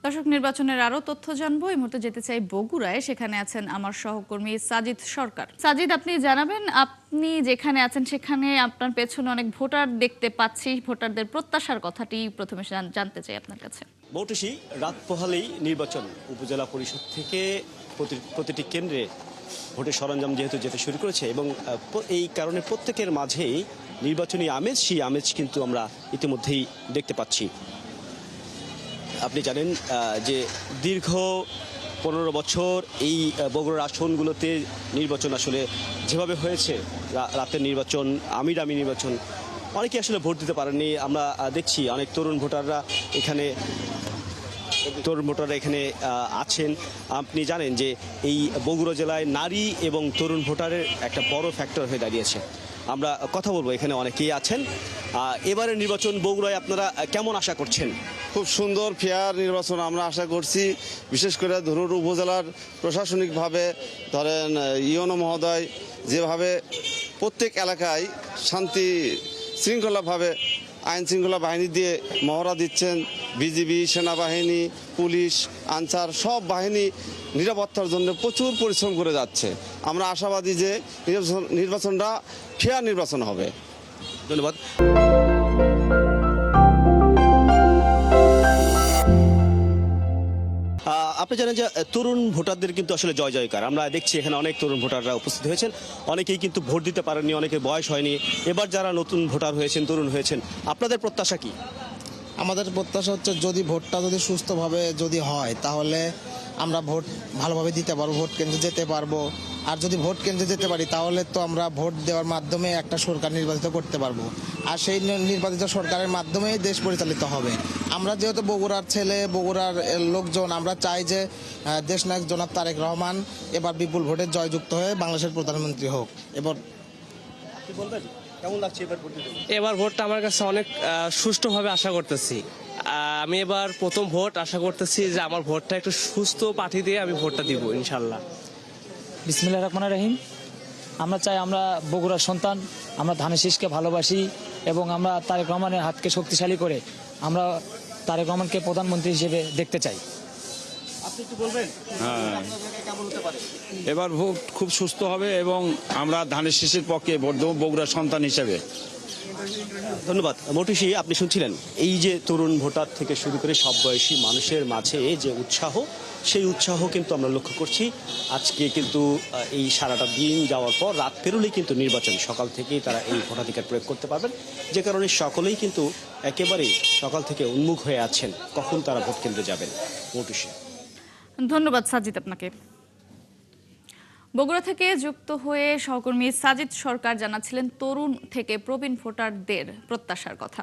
দর্শক, নির্বাচনের আরো তথ্য জানবো। এই মুহূর্তে যেতে চাই বগুড়ায়, সেখানে আছেন আমার সহকর্মী সাজিদ সরকার। সাজিদ, আপনি জানাবেন, আপনি যেখানে আছেন সেখানে আপনার পেছনে অনেক ভোটার দেখতে পাচ্ছি। ভোটারদের প্রত্যাশার কথাটি প্রথমে জানতে চাই আপনার কাছে। মৌটুসী, রাত পোহালেই নির্বাচন। উপজেলা পরিষদ থেকে প্রতিটি কেন্দ্রে ভোটের সরঞ্জাম যেহেতু যেতে শুরু করেছে এবং এই কারণে প্রত্যেকের মাঝেই নির্বাচনী আমেজ, সেই আমেজ কিন্তু আমরা ইতিমধ্যেই দেখতে পাচ্ছি। আপনি জানেন যে দীর্ঘ 15 বছর এই বগুড়ার আসনগুলোতে নির্বাচন আসলে যেভাবে হয়েছে, রাতের নির্বাচন, আমিরামি নির্বাচন, অনেকে আসলে ভোট দিতে পারেননি। আমরা দেখছি অনেক তরুণ ভোটাররা এখানে আছেন। আপনি জানেন যে এই বগুড়া জেলায় নারী এবং তরুণ ভোটারের একটা বড় ফ্যাক্টর হয়ে দাঁড়িয়েছে। আমরা কথা বলবো, এখানে অনেকেই আছেন। এবারের নির্বাচন বগুড়ায় আপনারা কেমন আশা করছেন? খুব সুন্দর ফেয়ার নির্বাচন আমরা আশা করছি। বিশেষ করে ধনুর উপজেলার প্রশাসনিকভাবে ধরেন ইউনো মহোদয় যেভাবে প্রত্যেক এলাকায় শান্তি শৃঙ্খলাভাবে আইন শৃঙ্খলা বাহিনী দিয়ে মহড়া দিচ্ছেন। বিজিবি, সেনাবাহিনী, পুলিশ, আনসার সব বাহিনী নিরাপত্তার জন্য প্রচুর পরিশ্রম করে যাচ্ছে। আমরা আশাবাদী যে নির্বাচনটা ফেয়ার নির্বাচন হবে। ধন্যবাদ। আপনি জানেন যে তরুণ ভোটারদের কিন্তু আসলে জয় জয়কার। আমরা দেখছি এখানে অনেক তরুণ ভোটাররা উপস্থিত হয়েছেন। অনেকেই কিন্তু ভোট দিতে পারেননি, অনেকের বয়স হয়নি। এবার যারা নতুন ভোটার হয়েছেন, তরুণ হয়েছেন, আপনাদের প্রত্যাশা কি? আমাদের প্রত্যাশা হচ্ছে যদি ভোটটা যদি সুস্থভাবে যদি হয় তাহলে আমরা ভোট ভালোভাবে দিতে পারবো, ভোট কেন্দ্রে যেতে পারবো। আর যদি ভোট কেন্দ্রে যেতে পারি তাহলে তো আমরা ভোট দেওয়ার মাধ্যমে একটা সরকার নির্বাচিত করতে পারবো। আর সেই নির্বাচিত সরকারের মাধ্যমেই দেশ পরিচালিত হবে। আমরা যেহেতু বগুড়ার ছেলে, বগুড়ার লোকজন, আমরা চাই যে দেশনায়ক জনাব তারেক রহমান এবার বিপুল ভোটে জয়যুক্ত হয়ে বাংলাদেশের প্রধানমন্ত্রী হোক। এবার কি বলবেন, কেমন লাগছে এবার ভোট দিতে? এবার ভোটটা আমার কাছে অনেক সুষ্ঠুভাবে আশা করতেছি। আমি এবার প্রথম ভোট আশা করতেছি যে আমার ভোটটা একটু সুস্থ পাঠিয়ে দিয়ে আমি ভোটটা দিব ইনশাল্লাহ। বিসমিল্লাহির রহমানির রহিম। আমরা চাই, আমরা বগুড়ার সন্তান, আমরা ধানের শীষকে ভালোবাসি এবং আমরা তারেক রহমানের হাতকে শক্তিশালী করে আমরা তারেক রহমানকে প্রধানমন্ত্রী হিসেবে দেখতে চাই। আপনি কি বলবেন? কেমন হতে পারে? এবার ভোট খুব সুস্থ হবে এবং আমরা ধানের শীষের পক্ষে ভোট দেবো বগুড়ার সন্তান হিসেবে। ধন্যবাদ। মৌটুসী, আপনি শুনছিলেন এই যে তরুণ ভোটার থেকে শুরু করে সব বয়সী মানুষের মাঝে যে উৎসাহ, সেই উৎসাহ কিন্তু আমরা লক্ষ্য করছি। আজকে কিন্তু এই সারাটা দিন যাওয়ার পর রাত পেরোলেই কিন্তু নির্বাচন, সকাল থেকেই তারা এই ভোটাধিকার প্রয়োগ করতে পারবেন, যে কারণে সকলেই কিন্তু একেবারেই সকাল থেকে উন্মুখ হয়ে আছেন কখন তারা ভোট কেন্দ্রে যাবেন। মৌটুসী, ধন্যবাদ সাজিদ আপনাকে। বগুড়া থেকে যুক্ত হয়ে সহকর্মী সাজিদ সরকার জানাচ্ছিলেন তরুণ থেকে প্রবীণ ভোটারদের প্রত্যাশার কথা।